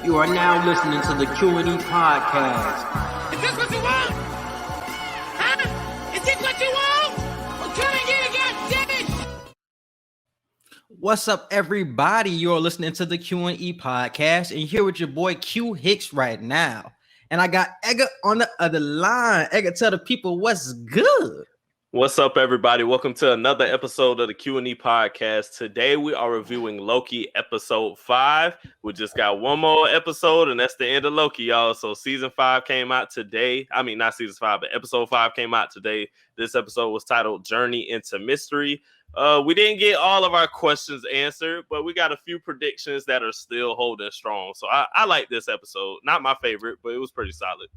You are now listening to the Q&E Podcast. Is this what you want? Huh? Is this what you want? Well, come and get it, goddammit! What's up, everybody? You're listening to the Q&E Podcast, and you're here with your boy Q Hicks right now. And I got Edgar on the other line. Edgar, tell the people what's good. What's up, everybody? Welcome to another episode of the Q&E Podcast. Today, we are reviewing Loki episode 5. We just got one more episode, and that's the end of Loki, y'all. So season 5 came out today. I mean, not season 5, but episode 5 came out today. This episode was titled Journey into Mystery. We didn't get all of our questions answered, but we got a few predictions that are still holding strong. So I like this episode. Not my favorite, but it was pretty solid.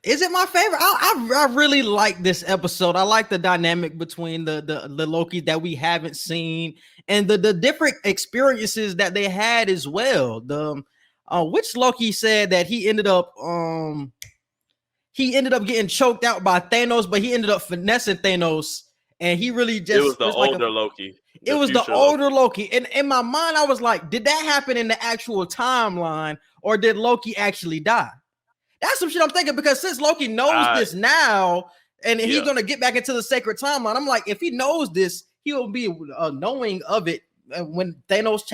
Is it my favorite? I really like this episode. I like the dynamic between the Loki that we haven't seen and the different experiences that they had as well. The which Loki said that he ended up getting choked out by Thanos, but he ended up finessing Thanos, and he really just it was the older Loki. It was the older Loki. And in my mind, I was like, did that happen in the actual timeline, or did Loki actually die? That's some shit I'm thinking, because since Loki knows this now, and he's going to get back into the sacred timeline, I'm like, if he knows this, he will be knowing of it when Thanos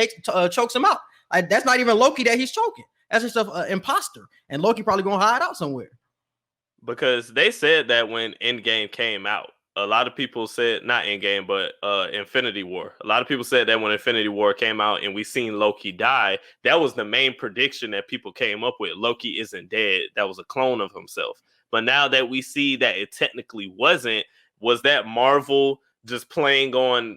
chokes him out. That's not even Loki that he's choking. That's just an imposter. And Loki probably going to hide out somewhere. Because they said that when Endgame came out, a lot of people said, not Endgame, but Infinity War. A lot of people said that when Infinity War came out and we seen Loki die, that was the main prediction that people came up with. Loki isn't dead. That was a clone of himself. But now that we see that it technically wasn't, was that Marvel just toying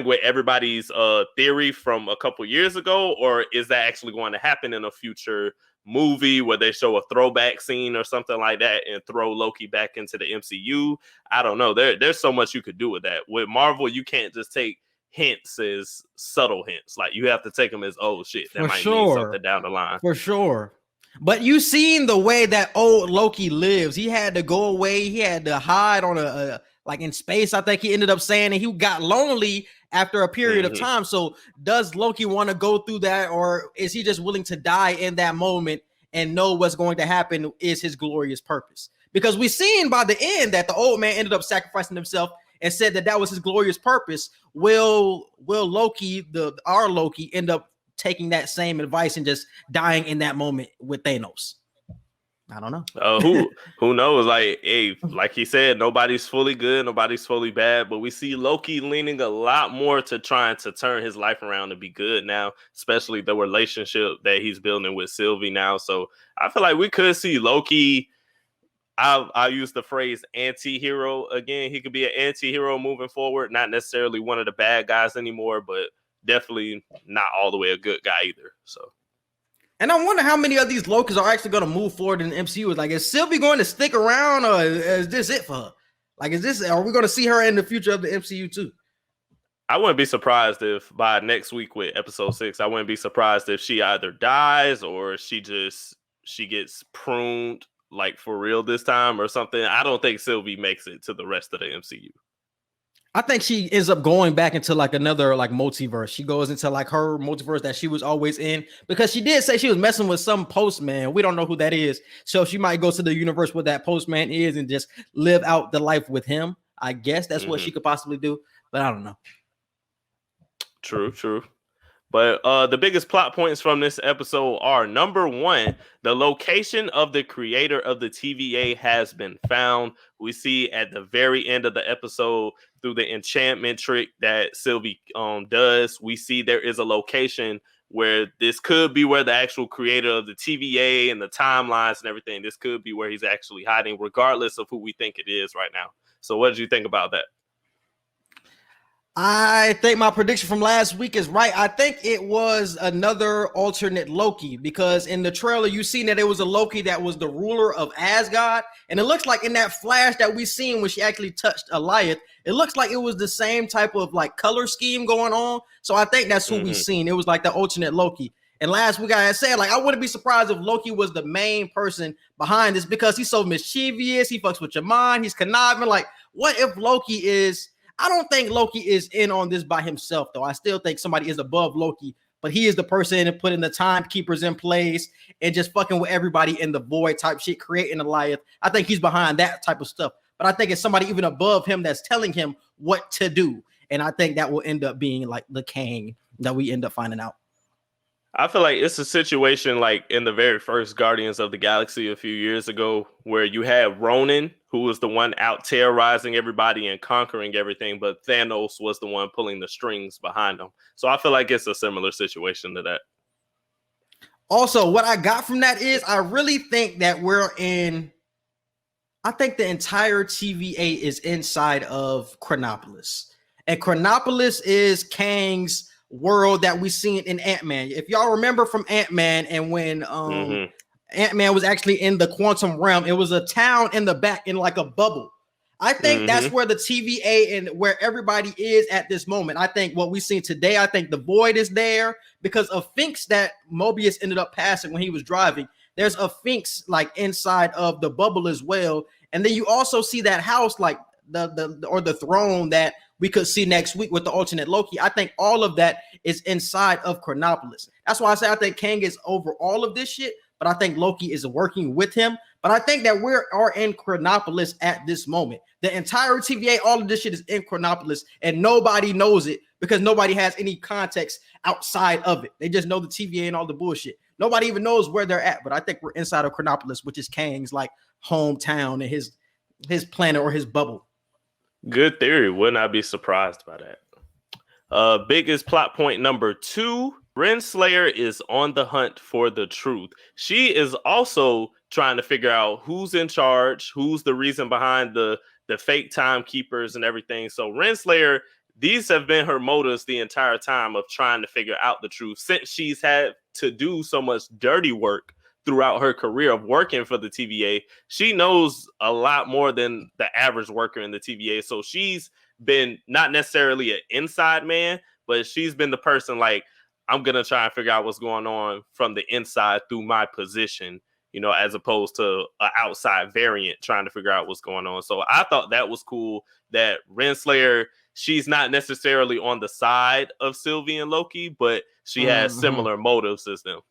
with everybody's theory from a couple years ago? Or is that actually going to happen in a future movie where they show a throwback scene or something like that and throw Loki back into the MCU? I don't know. There's so much you could do with that. With Marvel, you can't just take hints as subtle hints. Like, you have to take them as, oh shit, that might mean something down the line. For sure. But you seen the way that old Loki lives. He had to go away. He had to hide on like in space, I think he ended up saying, and he got lonely after a period of time. So does Loki want to go through that, or is he just willing to die in that moment and know what's going to happen is his glorious purpose? Because we seen by the end that the old man ended up sacrificing himself and said that was his glorious purpose. Will Loki, our Loki, end up taking that same advice and just dying in that moment with Thanos? I don't know. Who knows? Like he said, nobody's fully good, nobody's fully bad, but we see Loki leaning a lot more to trying to turn his life around to be good now, especially the relationship that he's building with Sylvie now. So I feel like we could see Loki. I'll use the phrase anti-hero again. He could be an anti-hero moving forward, not necessarily one of the bad guys anymore, but definitely not all the way a good guy either. So. And I wonder how many of these Lokis are actually going to move forward in the MCU. Like, is Sylvie going to stick around, or is this it for her? Like, are we going to see her in the future of the MCU too? I wouldn't be surprised if by next week with episode 6, I wouldn't be surprised if she either dies or she gets pruned, like for real this time or something. I don't think Sylvie makes it to the rest of the MCU. I think she ends up going back into like another like multiverse. She goes into like her multiverse that she was always in, because she did say she was messing with some postman. We don't know who that is. So she might go to the universe where that postman is and just live out the life with him. I guess that's what she could possibly do, but I don't know. True. But the biggest plot points from this episode are, number 1, the location of the creator of the TVA has been found. We see at the very end of the episode, through the enchantment trick that Sylvie does, we see there is a location where this could be where the actual creator of the TVA and the timelines and everything, this could be where he's actually hiding, regardless of who we think it is right now. So what did you think about that? I think my prediction from last week is right. I think it was another alternate Loki, because in the trailer, you seen that it was a Loki that was the ruler of Asgard. And it looks like in that flash that we seen when she actually touched Alioth, it looks like it was the same type of like color scheme going on. So I think that's who we seen. It was like the alternate Loki. And last week I had said, like, I wouldn't be surprised if Loki was the main person behind this, because he's so mischievous. He fucks with your mind. He's conniving. Like, what if Loki is I don't think Loki is in on this by himself, though. I still think somebody is above Loki, but he is the person putting the timekeepers in place and just fucking with everybody in the void type shit, creating Alioth. I think he's behind that type of stuff. But I think it's somebody even above him that's telling him what to do. And I think that will end up being like the Kang that we end up finding out. I feel like it's a situation like in the very first Guardians of the Galaxy a few years ago where you had Ronan, who was the one out terrorizing everybody and conquering everything, but Thanos was the one pulling the strings behind him. So I feel like it's a similar situation to that. Also, what I got from that is I really think that I think the entire TVA is inside of Chronopolis. And Chronopolis is Kang's world that we seen in Ant-Man. If y'all remember from Ant-Man and when Ant-Man was actually in the quantum realm, it was a town in the back in like a bubble. I think that's where the TVA and where everybody is at this moment. I think what we seen today, I think the void is there because of Finks that Mobius ended up passing when he was driving. There's a Finks like inside of the bubble as well. And then you also see that house like the throne that we could see next week with the alternate Loki. I think all of that is inside of Chronopolis. That's why I say I think Kang is over all of this shit, but I think Loki is working with him. But I think that we are in Chronopolis at this moment. The entire TVA, all of this shit is in Chronopolis, and nobody knows it because nobody has any context outside of it. They just know the TVA and all the bullshit. Nobody even knows where they're at, but I think we're inside of Chronopolis, which is Kang's like hometown and his planet or his bubble. Good theory. Would not be surprised by that. Biggest plot point number 2. Renslayer is on the hunt for the truth. She is also trying to figure out who's in charge, who's the reason behind the fake timekeepers and everything. So Renslayer, these have been her motives the entire time of trying to figure out the truth since she's had to do so much dirty work throughout her career of working for the TVA. She knows a lot more than the average worker in the TVA. So she's been not necessarily an inside man, but she's been the person like, I'm going to try and figure out what's going on from the inside through my position, you know, as opposed to an outside variant trying to figure out what's going on. So I thought that was cool that Renslayer, she's not necessarily on the side of Sylvie and Loki, but she has similar motives as them.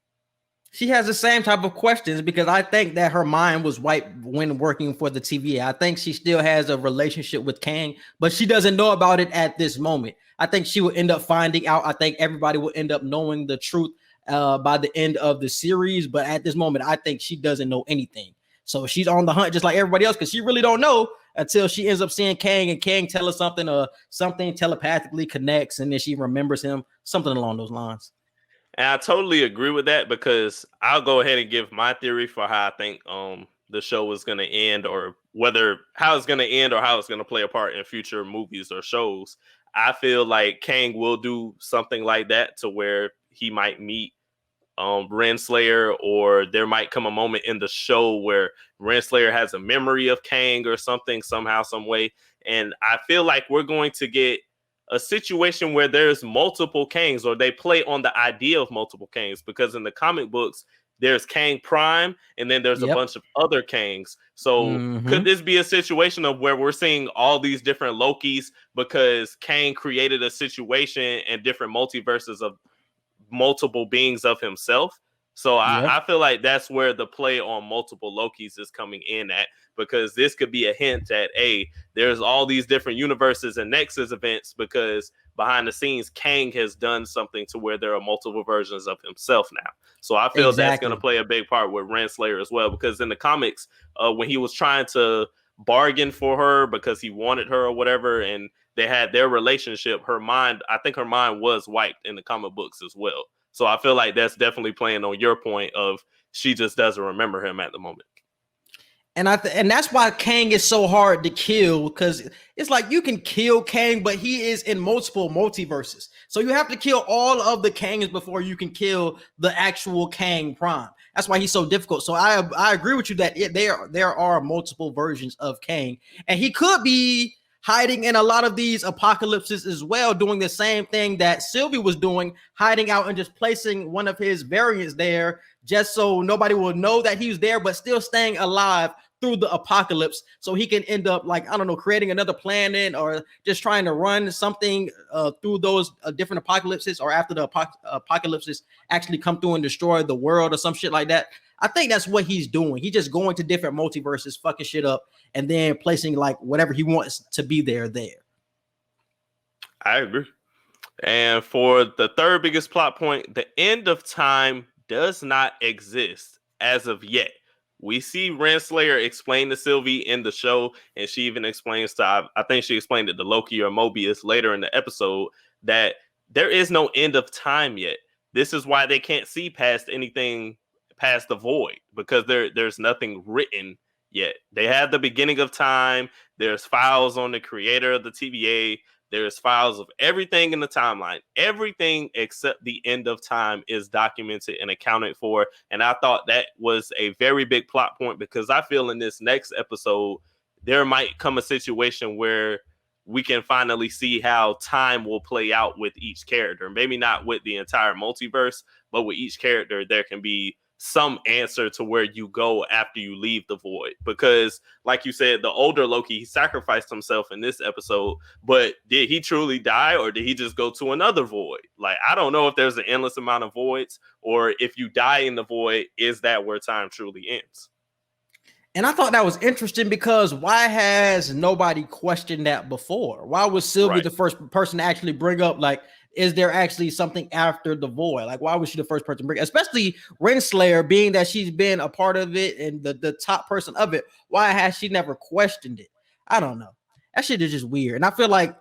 She has the same type of questions because I think that her mind was wiped when working for the TVA. I think she still has a relationship with Kang, but she doesn't know about it at this moment. I think she will end up finding out. I think everybody will end up knowing the truth by the end of the series. But at this moment, I think she doesn't know anything. So she's on the hunt just like everybody else because she really don't know until she ends up seeing Kang and Kang tell her something or something telepathically connects and then she remembers him, something along those lines. And I totally agree with that because I'll go ahead and give my theory for how I think the show is going to end or how it's going to end or how it's going to play a part in future movies or shows. I feel like Kang will do something like that to where he might meet Renslayer, or there might come a moment in the show where Renslayer has a memory of Kang or something somehow, some way. And I feel like we're going to get a situation where there's multiple Kangs, or they play on the idea of multiple Kangs, because in the comic books, there's Kang Prime, and then there's a bunch of other Kangs. So could this be a situation of where we're seeing all these different Lokis because Kang created a situation and different multiverses of multiple beings of himself? So I feel like that's where the play on multiple Lokis is coming in at, because this could be a hint that, hey, there's all these different universes and Nexus events because behind the scenes, Kang has done something to where there are multiple versions of himself now. So I feel that's going to play a big part with Renslayer as well, because in the comics, when he was trying to bargain for her because he wanted her or whatever, and they had their relationship, I think her mind was wiped in the comic books as well. So I feel like that's definitely playing on your point of she just doesn't remember him at the moment. And and that's why Kang is so hard to kill, because it's like you can kill Kang, but he is in multiple multiverses. So you have to kill all of the Kangs before you can kill the actual Kang Prime. That's why he's so difficult. So I agree with you that there are multiple versions of Kang, and he could be hiding in a lot of these apocalypses as well, doing the same thing that Sylvie was doing, hiding out and just placing one of his variants there just so nobody will know that he was there, but still staying alive through the apocalypse so he can end up like, I don't know, creating another planet or just trying to run something through those different apocalypses, or after the apocalypses actually come through and destroy the world or some shit like that. I think that's what he's doing. He's just going to different multiverses, fucking shit up, and then placing like whatever he wants to be there. I agree. And for the third biggest plot point, the end of time does not exist as of yet. We see Renslayer explain to Sylvie in the show, and she even explains to, I think she explained it to Loki or Mobius later in the episode, that there is no end of time yet. This is why they can't see past anything past the void, because there's nothing written yet. They have the beginning of time. There's files on the creator of the TVA. There's files of everything in the timeline. Everything except the end of time is documented and accounted for. And I thought that was a very big plot point, because I feel in this next episode, there might come a situation where we can finally see how time will play out with each character. Maybe not with the entire multiverse, but with each character, there can be some answer to where you go after you leave the void. Because like you said, the older Loki, he sacrificed himself in this episode, but did he truly die, or did he just go to another void? Like, I don't know if there's an endless amount of voids, or if you die in the void, is that where time truly ends? And I thought that was interesting, because why has nobody questioned that before? Why was Sylvie the first person to actually bring up, like, is there actually something after the void? Like, why was she the first person to bring it? Especially Renslayer, being that she's been a part of it and the top person of it. Why has she never questioned it? I don't know. That shit is just weird. And I feel like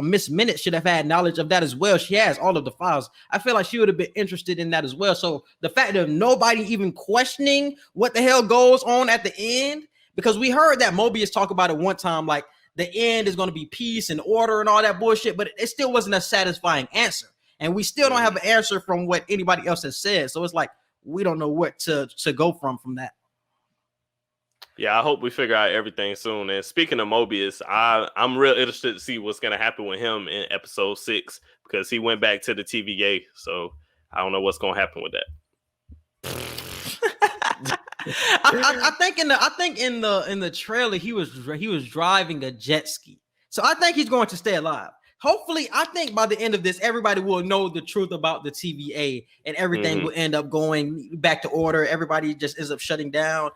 Miss Minute should have had knowledge of that as well. She has all of the files. I feel like she would have been interested in that as well. So the fact that nobody even questioning what the hell goes on at the end, because we heard that Mobius talk about it one time, like, the end is going to be peace and order and all that bullshit, but it still wasn't a satisfying answer. And we still don't have an answer from what anybody else has said. So it's like, we don't know what to go from that. Yeah, I hope we figure out everything soon. And speaking of Mobius, I'm real interested to see what's going to happen with him in episode 6, because he went back to the TVA. So I don't know what's going to happen with that. I think in the trailer he was driving a jet ski, so I think he's going to stay alive. Hopefully, I think by the end of this, everybody will know the truth about the TVA, and everything will end up going back to order. Everybody just ends up shutting down,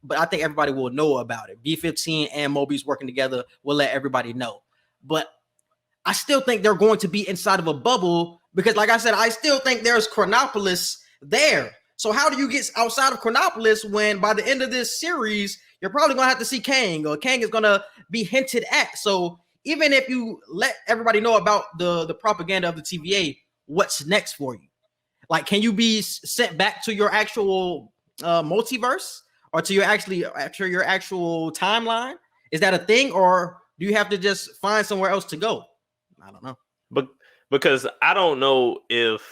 but I think everybody will know about it. B-15 and Mobius working together will let everybody know. But I still think they're going to be inside of a bubble, because, like I said, I still think there's Chronopolis there. So how do you get outside of Chronopolis when by the end of this series, you're probably going to have to see Kang, or Kang is going to be hinted at. So even if you let everybody know about the propaganda of the TVA, what's next for you? Like, can you be sent back to your actual multiverse, or to your actual timeline? Is that a thing, or do you have to just find somewhere else to go? I don't know. But because I don't know if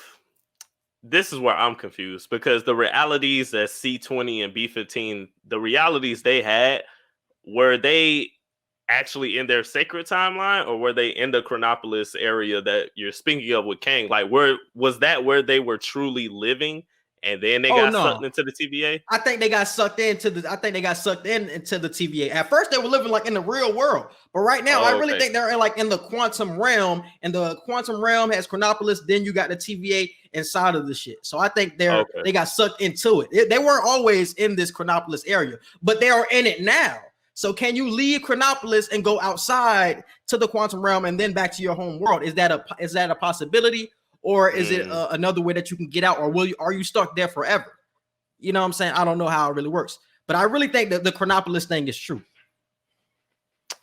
this is where I'm confused, because the realities that C20 and B15, the realities they had, were they actually in their sacred timeline, or were they in the Chronopolis area that you're speaking of with Kang? Like, was that where they were truly living, and then they got sucked into the TVA? I think they got sucked into the TVA. At first, they were living like in the real world, but right now, I really think they're in the quantum realm, and the quantum realm has Chronopolis. Then you got the TVA inside of the shit. So I think they got sucked into it. They weren't always in this Chronopolis area, but they are in it now. So can you leave Chronopolis and go outside to the quantum realm and then back to your home world? Is that a possibility? Or is it another way that you can get out? Or are you stuck there forever? You know what I'm saying? I don't know how it really works. But I really think that the Chronopolis thing is true.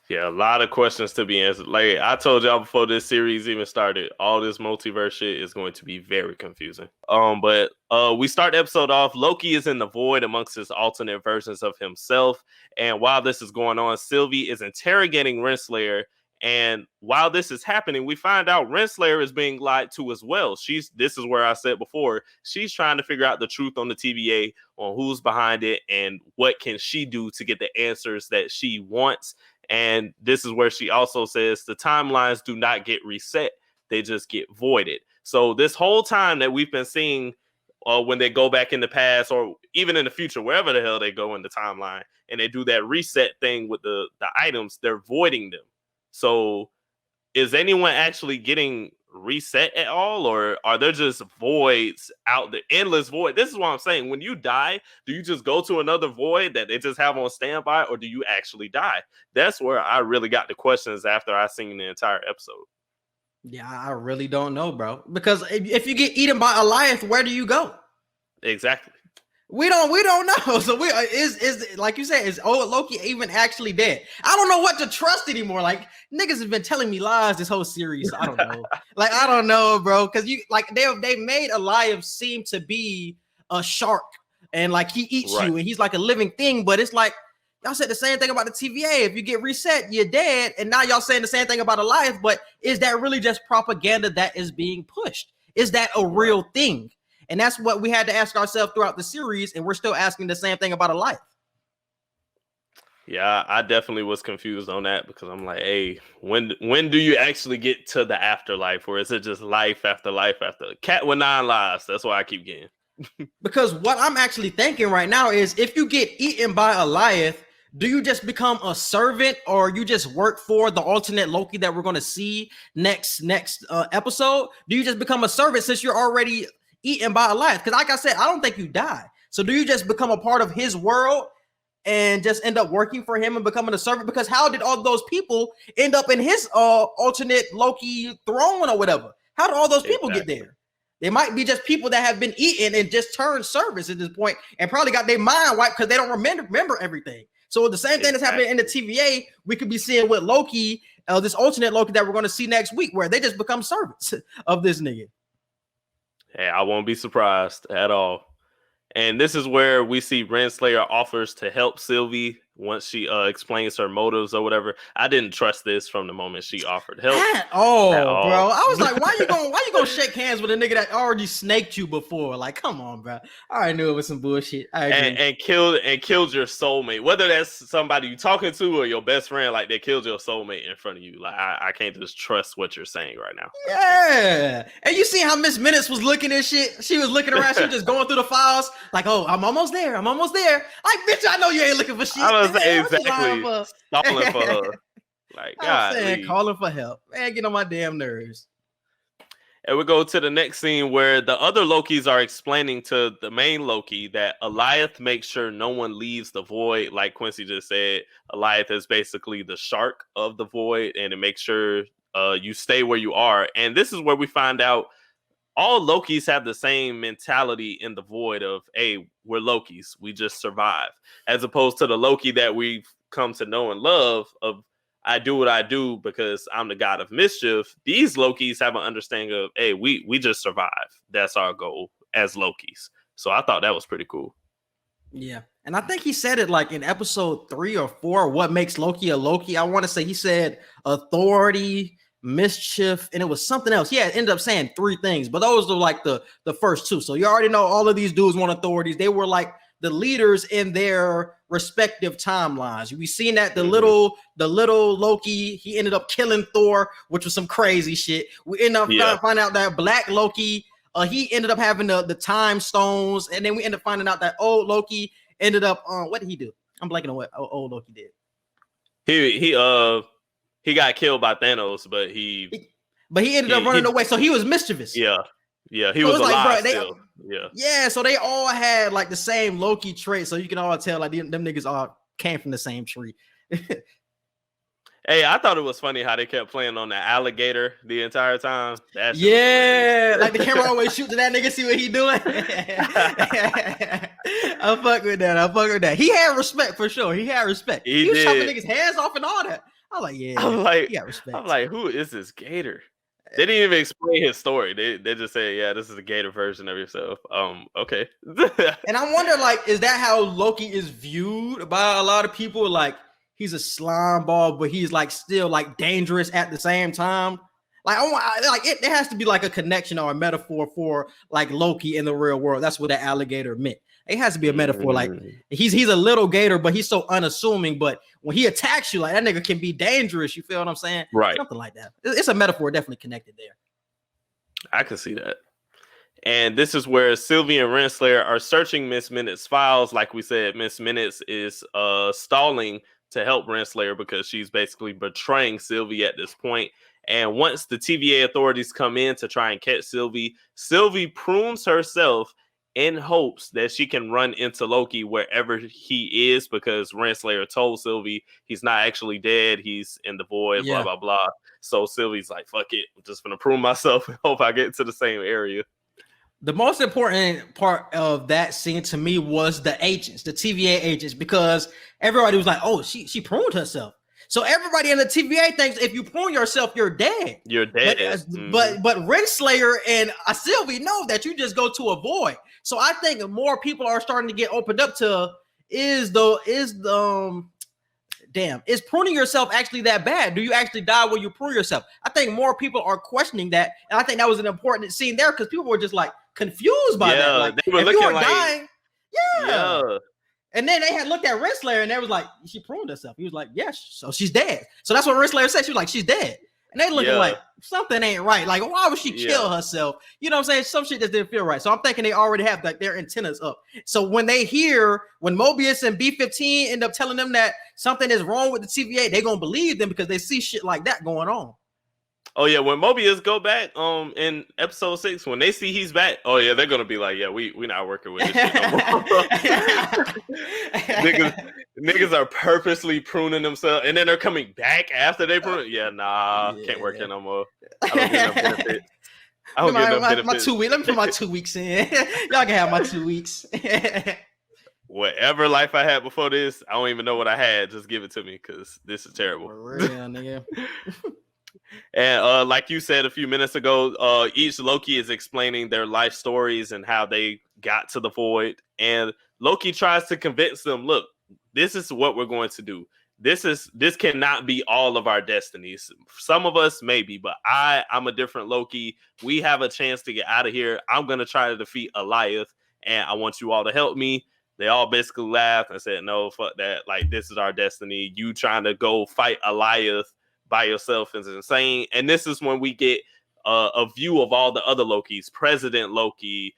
Yeah, a lot of questions to be answered. Like I told y'all before this series even started, all this multiverse shit is going to be very confusing. But we start the episode off. Loki is in the void amongst his alternate versions of himself. And while this is going on, Sylvie is interrogating Renslayer. And while this is happening, we find out Renslayer is being lied to as well. This is where I said before, she's trying to figure out the truth on the TVA, on who's behind it, and what can she do to get the answers that she wants. And this is where she also says the timelines do not get reset. They just get voided. So this whole time that we've been seeing when they go back in the past or even in the future, wherever the hell they go in the timeline, and they do that reset thing with the items, they're voiding them. So is anyone actually getting reset at all, or are there just voids out the endless void? This is what I'm saying. When you die, do you just go to another void that they just have on standby, or do you actually die? That's where I really got the questions after I seen the entire episode. Yeah, I really don't know, bro. Because if you get eaten by Alioth, where do you go? Exactly. We don't know. So we is like you said, is old Loki even actually dead? I don't know what to trust anymore. Like niggas have been telling me lies this whole series. So I don't know. Like I don't know, bro. Because you like they made Alioth seem to be a shark and like he eats you and he's like a living thing. But it's like y'all said the same thing about the TVA. If you get reset, you're dead. And now y'all saying the same thing about Alioth. But is that really just propaganda that is being pushed? Is that a real thing? And that's what we had to ask ourselves throughout the series, and we're still asking the same thing about Alioth. Yeah, I definitely was confused on that because I'm like, hey, when do you actually get to the afterlife, or is it just life after life after cat with 9 lives? That's why I keep getting. Because what I'm actually thinking right now is if you get eaten by Alioth, do you just become a servant, or you just work for the alternate Loki that we're going to see next episode? Do you just become a servant since you're already eaten by Alioth? Because like I said, I don't think you die. So do you just become a part of his world and just end up working for him and becoming a servant? Because how did all those people end up in his alternate Loki throne or whatever? How did all those people get there? They might be just people that have been eaten and just turned servants at this point and probably got their mind wiped because they don't remember everything. So the same thing that's happening in the TVA, we could be seeing with Loki, this alternate Loki that we're going to see next week, where they just become servants of this nigga. Hey, I won't be surprised at all. And this is where we see Renslayer offers to help Sylvie once she explains her motives or whatever. I didn't trust this from the moment she offered help. At all. Bro. I was like, why you gonna shake hands with a nigga that already snaked you before? Like, come on, bro. I already knew it was some bullshit. And killed your soulmate. Whether that's somebody you talking to or your best friend, like they killed your soulmate in front of you. Like I can't just trust what you're saying right now. Yeah. And you see how Miss Minutes was looking at shit? She was looking around, she was just going through the files, like, oh, I'm almost there. Like, bitch, I know you ain't looking for shit. I was exactly stalling for her. Like, God, calling for help. Man, get on my damn nerves. And we go to the next scene where the other Lokis are explaining to the main Loki that Alioth makes sure no one leaves the void. Like Quincy just said, Alioth is basically the shark of the void, and it makes sure you stay where you are. And this is where we find out all Lokis have the same mentality in the void of, hey, we're Lokis. We just survive. As opposed to the Loki that we've come to know and love of, I do what I do because I'm the god of mischief. These Lokis have an understanding of, hey, we just survive. That's our goal as Lokis. So I thought that was pretty cool. Yeah. And I think he said it like in episode 3 or 4, what makes Loki a Loki. I want to say he said authority, mischief, and it was something else. Yeah, it ended up saying 3 things, but those are like the first 2. So you already know all of these dudes want authorities. They were like the leaders in their respective timelines. We seen that the little Loki, he ended up killing Thor, which was some crazy shit. We end up finding out that Black Loki, he ended up having the time stones, and then we end up finding out that old Loki ended up what did he do? I'm blanking on what old Loki did. He got killed by Thanos, but he ended up running away. So he was mischievous. Yeah, he was alive still. Yeah, so they all had like the same Loki trait, so you can all tell like them niggas all came from the same tree. Hey, I thought it was funny how they kept playing on the alligator the entire time. Like the camera always shoot to that nigga, see what he doing. I fuck with that. He had respect for sure. He had respect. He was chopping niggas' hands off and all that. I'm like, yeah. He got respect. I'm like, who is this gator? They didn't even explain his story. They just say, yeah, this is a gator version of yourself. Okay. And I wonder, like, is that how Loki is viewed by a lot of people? Like, he's a slime ball, but he's like still like dangerous at the same time. Like, it has to be like a connection or a metaphor for like Loki in the real world. That's what that alligator meant. It has to be a metaphor. Like he's a little gator, but he's so unassuming. But when he attacks you, like that nigga can be dangerous. You feel what I'm saying? Right. Something like that. It's a metaphor, definitely connected there. I can see that. And this is where Sylvie and Renslayer are searching Miss Minutes' files. Like we said, Miss Minutes is stalling to help Renslayer because she's basically betraying Sylvie at this point. And once the TVA authorities come in to try and catch Sylvie, Sylvie prunes herself in hopes that she can run into Loki wherever he is, because Renslayer told Sylvie he's not actually dead. He's in the void, blah, blah, blah. So Sylvie's like, fuck it. I'm just going to prune myself and hope I get to the same area. The most important part of that scene to me was the agents, the TVA agents, because everybody was like, oh, she pruned herself. So everybody in the TVA thinks if you prune yourself, you're dead. You're dead. But Renslayer and Sylvie know that you just go to a void. So I think more people are starting to get opened up to is pruning yourself actually that bad? Do you actually die when you prune yourself? I think more people are questioning that, and I think that was an important scene there because people were just like confused by that. Like, they were if looking you were like, dying, And then they had looked at Renslayer and they was like, she pruned herself. He was like, yes, so she's dead. So that's what Renslayer said. She was like, she's dead. And they looking like something ain't right. Like, why would she kill herself? You know what I'm saying? Some shit just didn't feel right. So I'm thinking they already have like their antennas up. So when Mobius and B-15 end up telling them that something is wrong with the TVA, they gonna believe them because they see shit like that going on. Oh yeah, when Mobius go back in episode 6, when they see he's back, oh yeah, they're gonna be like, yeah, we not working with this shit no more. niggas are purposely pruning themselves, and then they're coming back after they prune. Can't work here no more. I don't get no benefits. I don't get no benefits. My 2 weeks. Let me put my 2 weeks in. Y'all can have my 2 weeks. Whatever life I had before this, I don't even know what I had. Just give it to me because this is terrible. For real, nigga. And like you said a few minutes ago, each Loki is explaining their life stories and how they got to the void. And Loki tries to convince them, look, this is what we're going to do. This cannot be all of our destinies. Some of us maybe, but I'm a different Loki. We have a chance to get out of here. I'm going to try to defeat Alioth, and I want you all to help me. They all basically laughed and said, no, fuck that. Like, this is our destiny. You trying to go fight Alioth by yourself is insane. And this is when we get a view of all the other Lokis, President Loki,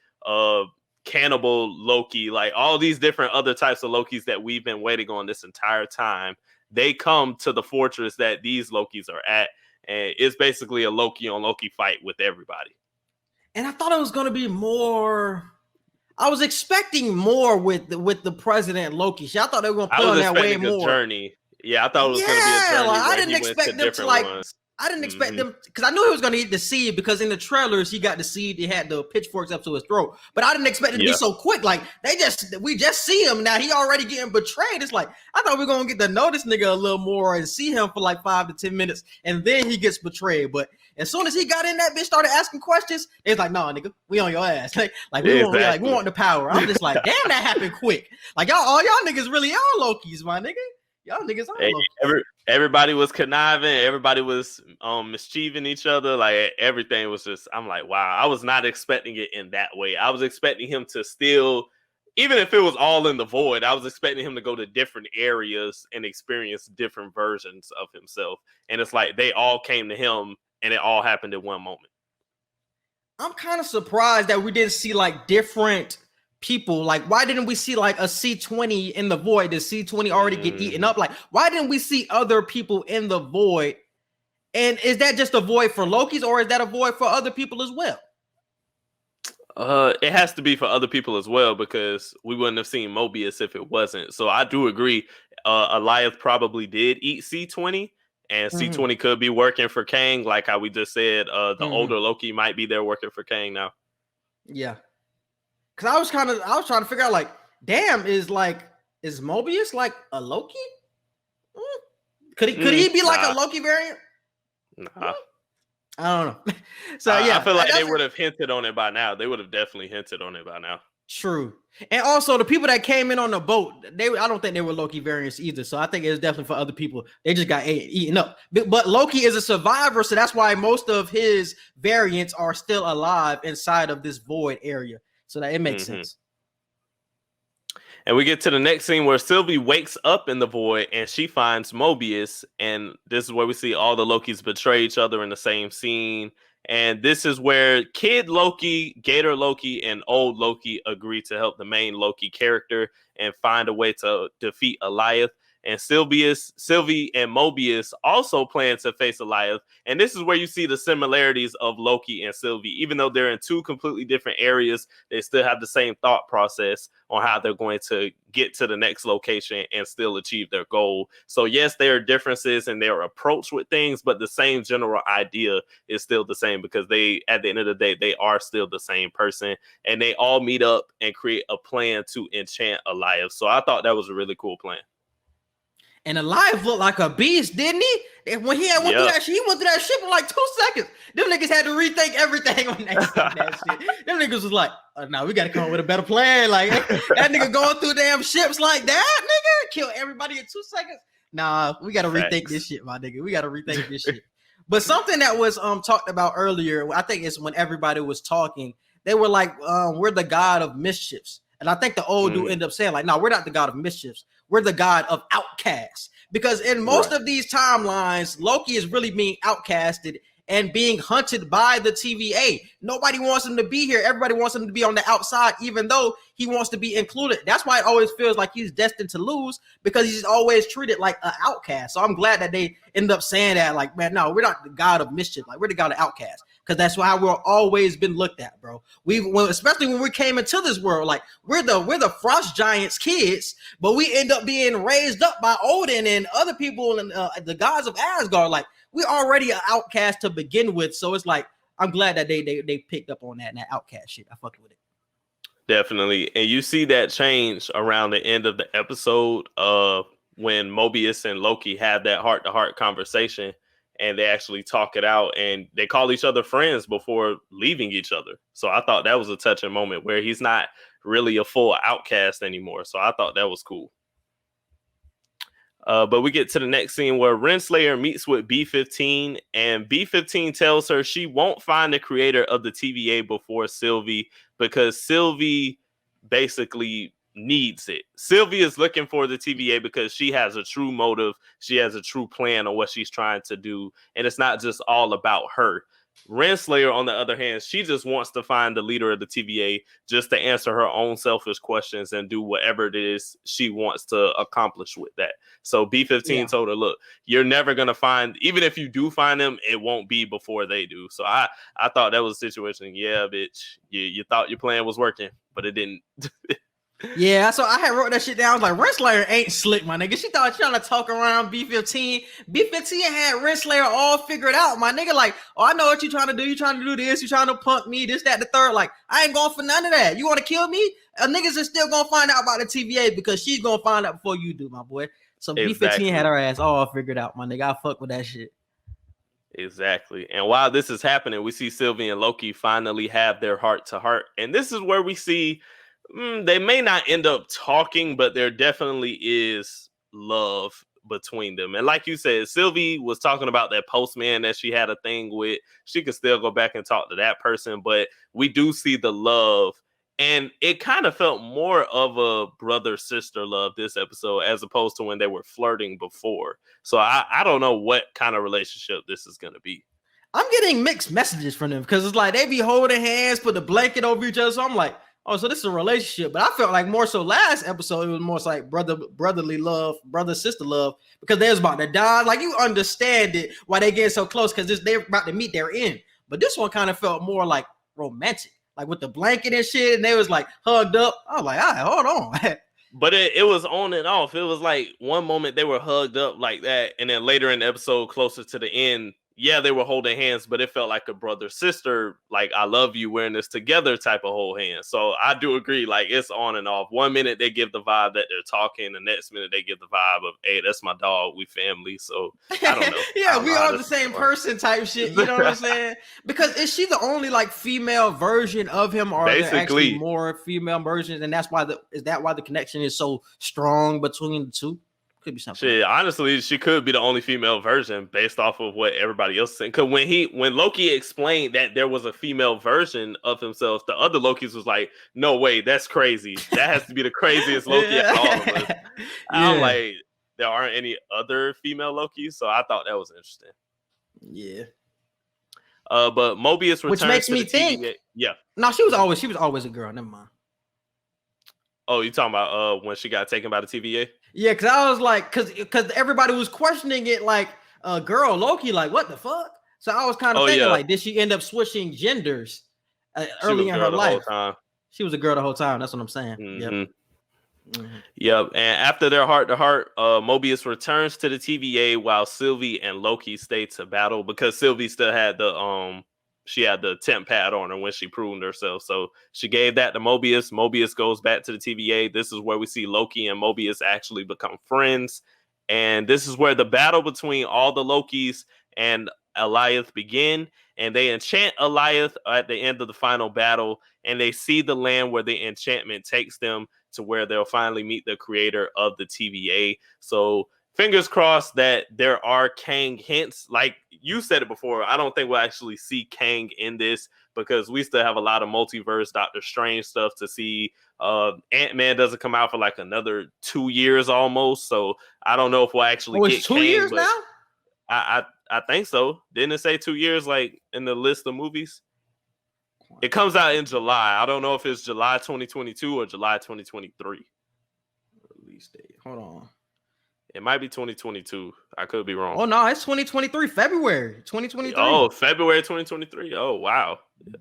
Cannibal Loki, like all these different other types of Lokis that we've been waiting on this entire time. They come to the fortress that these Lokis are at, and it's basically a Loki on Loki fight with everybody. And I thought it was going to be more. I was expecting more with the President Loki. I thought they were going to put on that way more journey. Yeah, I thought it was going to be a journey. Like, I didn't expect them to like. Ones. I didn't expect them because I knew he was going to eat the seed because in the trailers he got the seed. He had the pitchforks up to his throat, but I didn't expect it to be so quick. Like we just see him now. He already getting betrayed. It's like I thought we were going to get to know this nigga a little more and see him for like 5 to 10 minutes, and then he gets betrayed. But as soon as he got in, that bitch started asking questions. It's like, nah, nigga, we on your ass. Like we want the power. I'm just like, damn, that happened quick. Like all y'all niggas really are Lokis, my nigga. Y'all niggas are Lokis. Everybody was conniving. Everybody was mischieving each other. Like everything was just. I'm like, wow. I was not expecting it in that way. I was expecting him to still, even if it was all in the void, I was expecting him to go to different areas and experience different versions of himself. And it's like they all came to him, and it all happened in one moment. I'm kind of surprised that we didn't see like different people. Like, why didn't we see like a C-20 in the void? Did C-20 already get eaten up? Like, why didn't we see other people in the void? And is that just a void for Loki's, or is that a void for other people as well? It has to be for other people as well, because we wouldn't have seen Mobius if it wasn't. So I do agree. Alioth probably did eat C-20, and C-20 could be working for Kang, like how we just said. The older Loki might be there working for Kang now. Yeah. Cause I was trying to figure out, like, damn, is Mobius like a Loki? Could he be like a Loki variant? Nah. I don't know. So I feel like they would have hinted on it by now. They would have definitely hinted on it by now. True. And also the people that came in on the boat, I don't think they were Loki variants either. So I think it was definitely for other people. They just got eaten up. But Loki is a survivor, so that's why most of his variants are still alive inside of this void area. So that it makes sense. And we get to the next scene where Sylvie wakes up in the void and she finds Mobius. And this is where we see all the Lokis betray each other in the same scene. And this is where Kid Loki, Gator Loki, and Old Loki agree to help the main Loki character and find a way to defeat Alioth. And Sylvie and Mobius also plan to face Alioth. And this is where you see the similarities of Loki and Sylvie. Even though they're in two completely different areas, they still have the same thought process on how they're going to get to the next location and still achieve their goal. So yes, there are differences in their approach with things, but the same general idea is still the same, because they, at the end of the day, they are still the same person, and they all meet up and create a plan to enchant Alioth. So I thought that was a really cool plan. And Alioth looked like a beast, didn't he? And when he went through that shit, he went through that ship in like 2 seconds. Them niggas had to rethink everything on that shit. Them niggas was like, no, we got to come up with a better plan. Like, that nigga going through damn ships like that, nigga, kill everybody in 2 seconds. Nah, we got to rethink this shit, my nigga. We got to rethink this shit. But something that was talked about earlier, I think it's when everybody was talking, they were like, we're the god of mischiefs. And I think the old dude ended up saying, like, no, we're not the god of mischiefs. We're the god of outcasts. Because in most of these timelines, Loki is really being outcasted and being hunted by the TVA. Nobody wants him to be here. Everybody wants him to be on the outside, even though he wants to be included. That's why it always feels like he's destined to lose, because he's always treated like an outcast. So I'm glad that they end up saying that, like, man, no, we're not the god of mischief. Like, we're the god of outcasts. Because that's how we've always been looked at, bro. Especially when we came into this world, like, we're the Frost Giants kids, but we end up being raised up by Odin and other people and the gods of Asgard. Like, we're already an outcast to begin with. So it's like, I'm glad that they picked up on that and that outcast shit. I fucked with it. Definitely. And you see that change around the end of the episode when Mobius and Loki have that heart-to-heart conversation. And they actually talk it out, and they call each other friends before leaving each other. So I thought that was a touching moment where he's not really a full outcast anymore. So I thought that was cool. But we get to the next scene where Renslayer meets with B-15, and B-15 tells her she won't find the creator of the TVA before Sylvie, because Sylvie basically needs it. Sylvie is looking for the TVA because she has a true motive. She has a true plan on what she's trying to do. And it's not just all about her. Renslayer, on the other hand, she just wants to find the leader of the TVA just to answer her own selfish questions and do whatever it is she wants to accomplish with that. So B-15 told her, look, you're never going to find, even if you do find them, it won't be before they do. So I thought that was a situation. Yeah, bitch, you thought your plan was working, but it didn't. Yeah, so I had wrote that shit down. I was like, Renslayer ain't slick, my nigga. She thought trying to talk around B-15. B-15 had Renslayer all figured out, my nigga. Like, oh, I know what you're trying to do. You're trying to do this. You're trying to punk me, this, that, the third. Like, I ain't going for none of that. You want to kill me? Niggas is still going to find out about the TVA because she's going to find out before you do, my boy. So B-15 had her ass all figured out, my nigga. I fuck with that shit. Exactly. And while this is happening, we see Sylvie and Loki finally have their heart-to-heart. And this is where we see they may not end up talking, but there definitely is love between them. And like you said, Sylvie was talking about that postman that she had a thing with. She could still go back and talk to that person, but we do see the love. And it kind of felt more of a brother-sister love this episode as opposed to when they were flirting before. So I don't know what kind of relationship this is going to be. I'm getting mixed messages from them because it's like they be holding hands, put the blanket over each other. So I'm like, oh, so this is a relationship. But I felt like more so last episode, it was more like brotherly love, brother-sister love, because they was about to die. Like, you understand it, why they getting so close, because they're about to meet their end. But this one kind of felt more like romantic, like with the blanket and shit, and they was like hugged up. I was like, all right, hold on. But it was on and off. It was like one moment they were hugged up like that, and then later in the episode, closer to the end, yeah, they were holding hands, but it felt like a brother-sister, like, I love you, wearing this together type of hold hands. So I do agree, like, it's on and off. 1 minute they give the vibe that they're talking, the next minute they give the vibe of, hey, that's my dog, we family. So I don't know. Yeah, we are the same person type shit. You know what I'm saying? Because is she the only like female version of him, or are there actually more female versions? And that's why is that why the connection is so strong between the two? Could be something. Shit, honestly, she could be the only female version based off of what everybody else said. Because when Loki explained that there was a female version of himself, the other Lokis was like, "No way, that's crazy. That has to be the craziest Loki out of all of us." I'm like, there aren't any other female Lokis, so I thought that was interesting. Yeah. But Mobius returns which makes to me the think. TVA. Yeah. No, she was always a girl. Never mind. Oh, you talking about when she got taken by the TVA? Yeah, because I was like, because everybody was questioning it, like, girl Loki, like, what the fuck? So I was kind of thinking, like, did she end up switching genders early in her life? Whole time. She was a girl the whole time. That's what I'm saying. Mm-hmm. Yep. Mm-hmm. Yep. And after their heart-to-heart, Mobius returns to the TVA while Sylvie and Loki stay to battle because Sylvie still had she had the temp pad on her when she pruned herself. So she gave that to Mobius. Mobius goes back to the TVA. This is where we see Loki and Mobius actually become friends. And this is where the battle between all the Lokis and Alioth begin. And they enchant Alioth at the end of the final battle. And they see the land where the enchantment takes them to where they'll finally meet the creator of the TVA. So fingers crossed that there are Kang hints. Like you said it before, I don't think we'll actually see Kang in this because we still have a lot of multiverse Doctor Strange stuff to see. Ant-Man doesn't come out for like another 2 years almost. So I don't know if we'll actually get it's 2 Kang, years but now? I think so. Didn't it say 2 years like in the list of movies? It comes out in July. I don't know if it's July 2022 or July 2023. Release date. Hold on. It might be 2022. I could be wrong. Oh, no, it's 2023, February 2023. Oh, February 2023. Oh, wow.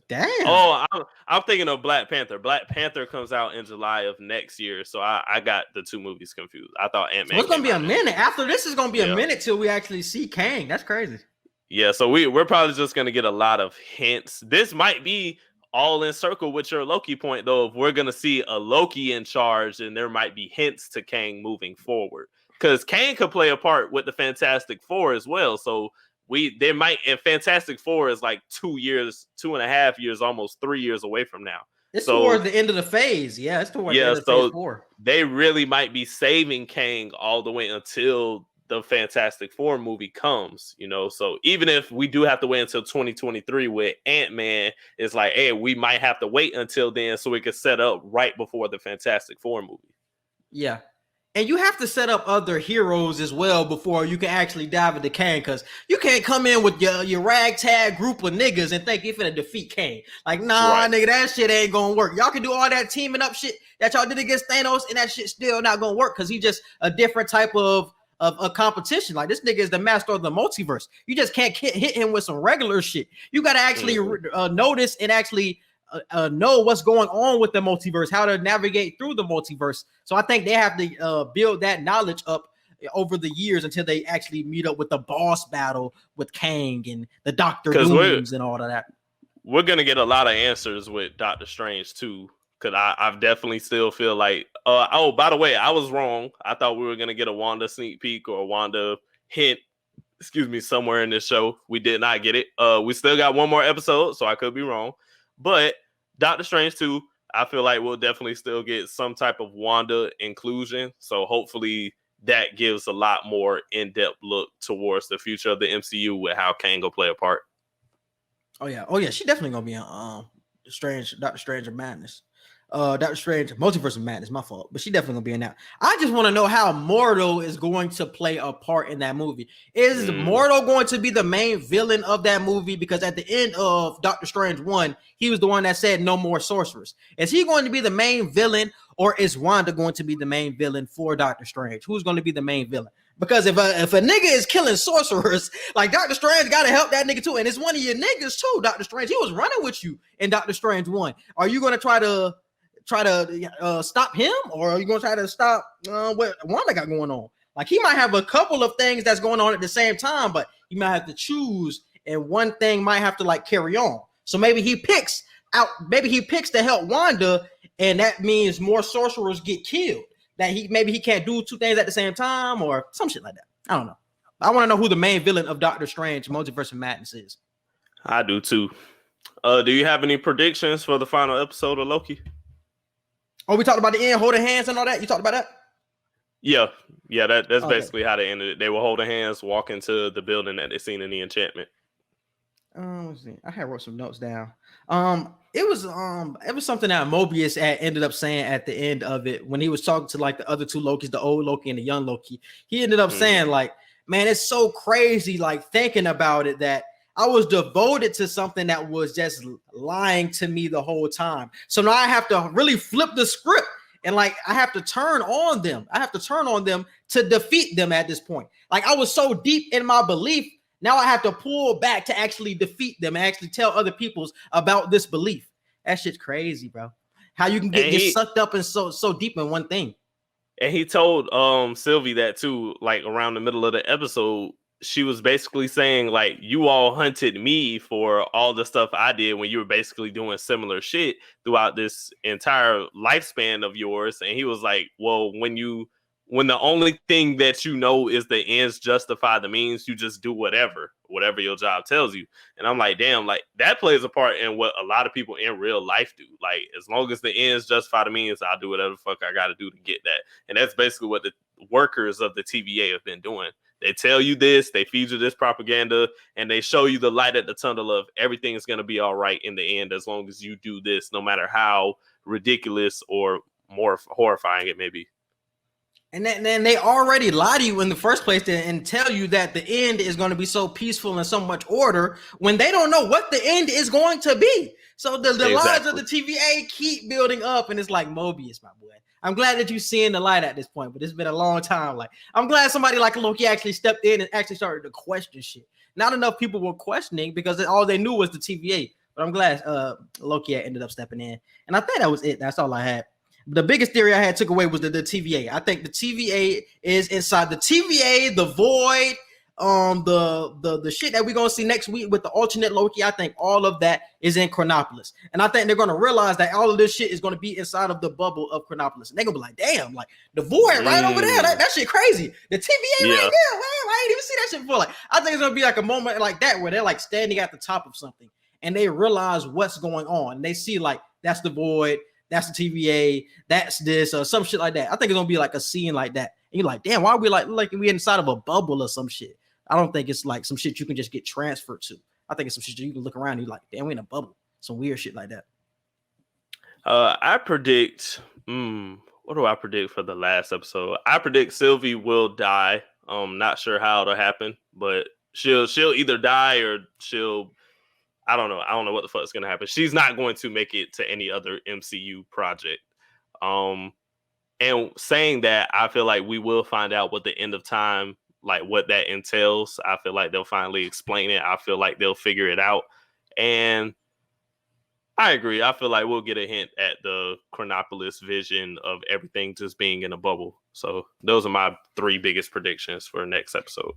Damn. Oh, I'm thinking of Black Panther. Black Panther comes out in July of next year. So I got the two movies confused. I thought Ant-Man. So it's going to be a minute. After this is going to be a minute till we actually see Kang. That's crazy. Yeah, so we're probably just going to get a lot of hints. This might be all in circle with your Loki point, though. If we're going to see a Loki in charge, then there might be hints to Kang moving forward. Because Kang could play a part with the Fantastic Four as well. So there might, and Fantastic Four is like 2 years, 2.5 years, almost 3 years away from now. It's towards the end of the phase. Yeah, it's towards the end of phase 4. They really might be saving Kang all the way until the Fantastic Four movie comes, So even if we do have to wait until 2023 with Ant-Man, it's like, hey, we might have to wait until then so we can set up right before the Fantastic Four movie. Yeah. And you have to set up other heroes as well before you can actually dive into Kang, because you can't come in with your ragtag group of niggas and think you're finna defeat Kang. Like, nah, nigga, that shit ain't gonna work. Y'all can do all that teaming up shit that y'all did against Thanos, and that shit still not gonna work because he's just a different type of a competition. Like, this nigga is the master of the multiverse. You just can't hit him with some regular shit. You gotta actually notice and actually know what's going on with the multiverse, how to navigate through the multiverse. So I think they have to build that knowledge up over the years until they actually meet up with the boss battle with Kang and the Doctor Dooms and all of that. We're gonna get a lot of answers with Doctor Strange too, because I've definitely still feel like by the way, I was wrong. I thought we were gonna get a Wanda sneak peek or a Wanda hint, somewhere in this show. We did not get it. We still got one more episode, so I could be wrong. But Doctor Strange 2, I feel like we'll definitely still get some type of Wanda inclusion. So hopefully that gives a lot more in-depth look towards the future of the MCU with how Kang will play a part. Oh yeah, she definitely gonna be on Doctor Strange of Madness. Doctor Strange, Multiverse of Madness, my fault, but she definitely gonna be in that. I just want to know how Mordo is going to play a part in that movie. Is Mordo going to be the main villain of that movie? Because at the end of Doctor Strange 1, he was the one that said no more sorcerers. Is he going to be the main villain, or is Wanda going to be the main villain for Doctor Strange? Who's going to be the main villain? Because if a nigga is killing sorcerers, like, Doctor Strange got to help that nigga too, and it's one of your niggas too, Doctor Strange. He was running with you in Doctor Strange 1. Are you going to try to stop him, or are you gonna try to stop what Wanda got going on? Like, he might have a couple of things that's going on at the same time, but he might have to choose, and one thing might have to like carry on. So maybe he picks to help Wanda, and that means more sorcerers get killed. That he can't do two things at the same time, or some shit like that. I don't know. I want to know who the main villain of Doctor Strange Multiverse of Madness is. I do too. Do you have any predictions for the final episode of Loki? Oh, we talked about the end, holding hands and all that. You talked about that? Yeah. That's basically how they ended it. They were holding hands, walking to the building that they seen in the enchantment. Let's see. I had wrote some notes down. It was something that Mobius ended up saying at the end of it when he was talking to like the other two Lokis, the old Loki and the young Loki. He ended up saying, like, man, it's so crazy, like, thinking about it, that I was devoted to something that was just lying to me the whole time. So now I have to really flip the script and like I have to turn on them. I have to turn on them to defeat them at this point. Like I was so deep in my belief. Now I have to pull back to actually defeat them and actually tell other people's about this belief. That shit's crazy, bro. How you can get sucked up and so deep in one thing. And he told Sylvie that too, like around the middle of the episode. She was basically saying, like, you all hunted me for all the stuff I did when you were basically doing similar shit throughout this entire lifespan of yours. And he was like, well, when the only thing that you know is the ends justify the means, you just do whatever your job tells you. And I'm like, damn, like that plays a part in what a lot of people in real life do. Like, as long as the ends justify the means, I'll do whatever the fuck I got to do to get that. And that's basically what the workers of the TVA have been doing. They tell you this, they feed you this propaganda, and they show you the light at the tunnel of everything is going to be all right in the end as long as you do this, no matter how ridiculous or more horrifying it may be. And then they already lie to you in the first place and tell you that the end is going to be so peaceful and so much order when they don't know what the end is going to be. So the lies of the TVA keep building up, and it's like Mobius, my boy. I'm glad that you're seeing the light at this point, but it's been a long time. Like, I'm glad somebody like Loki actually stepped in and actually started to question shit. Not enough people were questioning because all they knew was the TVA. But I'm glad Loki ended up stepping in. And I think that was it. That's all I had. The biggest theory I had took away was the TVA. I think the TVA is inside the TVA, the void, the shit that we're gonna see next week with the alternate Loki. I think all of that is in Chronopolis, and I think they're gonna realize that all of this shit is gonna be inside of the bubble of Chronopolis, and they're gonna be like, damn, like the void right over there, that shit crazy. The TVA right there, man, I ain't even see that shit before. Like, I think it's gonna be like a moment like that where they're like standing at the top of something and they realize what's going on, and they see like that's the void, that's the TVA, that's this or some shit like that. I think it's gonna be like a scene like that, and you're like, damn, why are we like we inside of a bubble or some shit? I don't think it's like some shit you can just get transferred to. I think it's some shit you can look around and you're like, damn, we in a bubble. Some weird shit like that. I predict, what do I predict for the last episode? I predict Sylvie will die. Not sure how it'll happen, but she'll either die or I don't know. I don't know what the fuck is going to happen. She's not going to make it to any other MCU project. And saying that, I feel like we will find out what the end of time, like what that entails. I feel like they'll finally explain it. I feel like they'll figure it out. And I agree. I feel like we'll get a hint at the Chronopolis vision of everything just being in a bubble. So those are my 3 biggest predictions for next episode.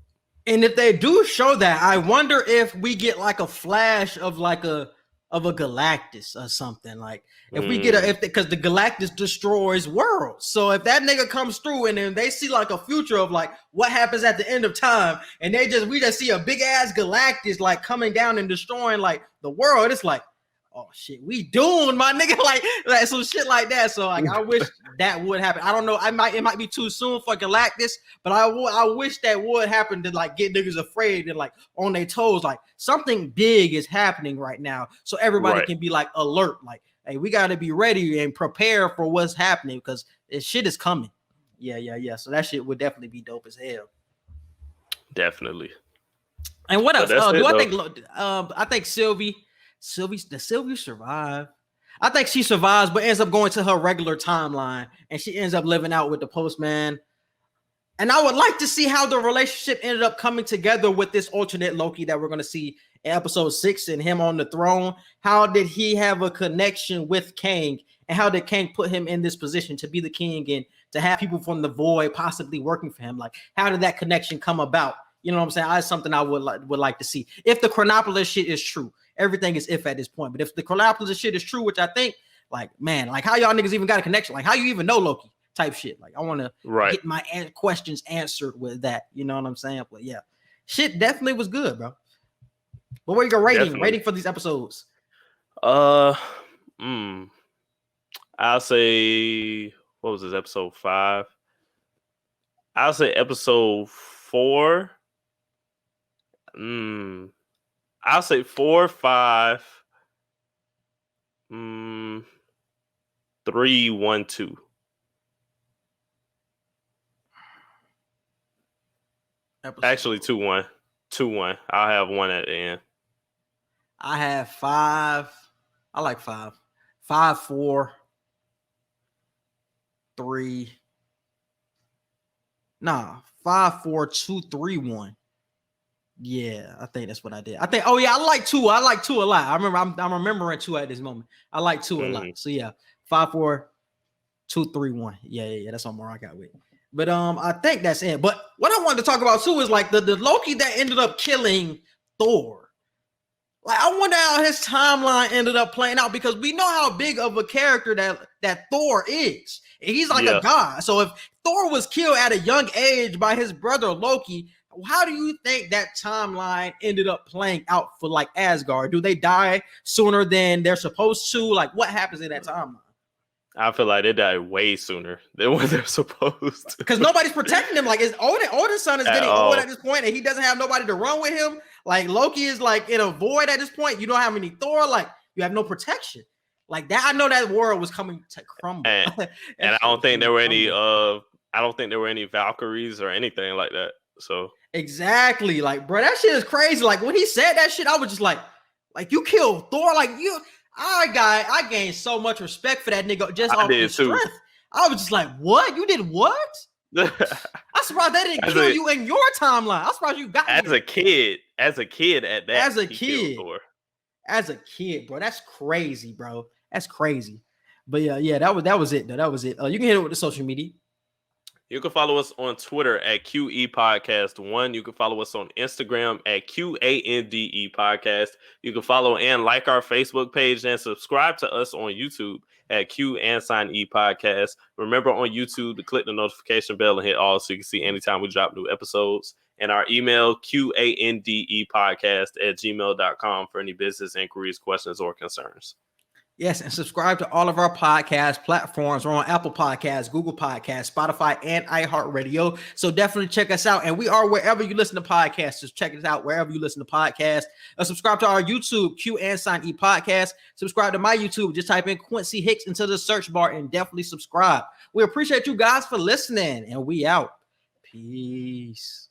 And if they do show that, I wonder if we get like a flash of like a Galactus or something. Like if we get because the Galactus destroys worlds. So if that nigga comes through and then they see like a future of like what happens at the end of time, and we just see a big ass Galactus like coming down and destroying like the world, it's like, oh shit, we doomed, my nigga, like some shit like that. So like, I wish that would happen. I don't know, it might be too soon for Galactus, but I wish that would happen to like get niggas afraid and like on their toes, like something big is happening right now, so everybody can be like alert, like, hey, we got to be ready and prepare for what's happening because this shit is coming. Yeah. So that shit would definitely be dope as hell. Definitely. And what else? I think Sylvie survive? I think she survives, but ends up going to her regular timeline, and she ends up living out with the postman. And I would like to see how the relationship ended up coming together with this alternate Loki that we're going to see in episode 6 and him on the throne. How did he have a connection with Kang, and how did Kang put him in this position to be the king and to have people from the void possibly working for him? Like, how did that connection come about? You know what I'm saying? That's something I would like to see. If the Chronopolis shit is true, everything is if at this point. But if the Chronopolis shit is true, which I think, like, man, like how y'all niggas even got a connection? Like, how you even know Loki type shit? Like, I want to get my questions answered with that. You know what I'm saying? But yeah, shit definitely was good, bro. But where you go rating for these episodes? I'll say, what was this, episode 5? I'll say episode 4. I'll say 4, 5, 3, 1, 2. Actually, 2, 1. 2, 1. I'll have 1 at the end. I have 5. I like 5. 5, 4, 3. Nah, 5, 4, 2, 3, 1. Yeah, I think that's what I did. I think. Oh yeah, I like 2. I like 2 a lot. I remember. I'm remembering 2 at this moment. I like 2 a lot. So yeah, 5, 4, 2, 3, 1. Yeah. That's what more I got with. But I think that's it. But what I wanted to talk about too is like the Loki that ended up killing Thor. Like I wonder how his timeline ended up playing out because we know how big of a character that Thor is. He's like a god. So if Thor was killed at a young age by his brother Loki, how do you think that timeline ended up playing out for like Asgard? Do they die sooner than they're supposed to? Like what happens in that timeline? I feel like they died way sooner than what they're supposed to. Because nobody's protecting him. Like is Odin's son is getting old at this point, and he doesn't have nobody to run with him. Like Loki is like in a void at this point. You don't have any Thor. Like you have no protection. Like that, I know that world was coming to crumble. And I don't think there were any. I don't think there were any Valkyries or anything like that. So exactly, like bro, that shit is crazy. Like when he said that shit, I was just like you killed Thor. Like you. I gained so much respect for that nigga just off his strength. I was just like, what? You did what? I'm surprised they didn't kill you in your timeline. I'm surprised you got as a kid at that. As a kid, bro. That's crazy, bro. That's crazy. But yeah, that was it, though. That was it. You can hit it with the social media. You can follow us on Twitter at QE Podcast 1. You can follow us on Instagram at QANDE Podcast. You can follow and like our Facebook page and subscribe to us on YouTube at Q&E Podcast. Remember on YouTube to click the notification bell and hit all so you can see anytime we drop new episodes. And our email, QANDEpodcast@gmail.com for any business inquiries, questions, or concerns. Yes, and subscribe to all of our podcast platforms. We're on Apple Podcasts, Google Podcasts, Spotify, and iHeartRadio. So definitely check us out. And we are wherever you listen to podcasts. Just check us out wherever you listen to podcasts. Subscribe to our YouTube, Q&E Podcast. Subscribe to my YouTube. Just type in Quincy Hicks into the search bar and definitely subscribe. We appreciate you guys for listening. And we out. Peace.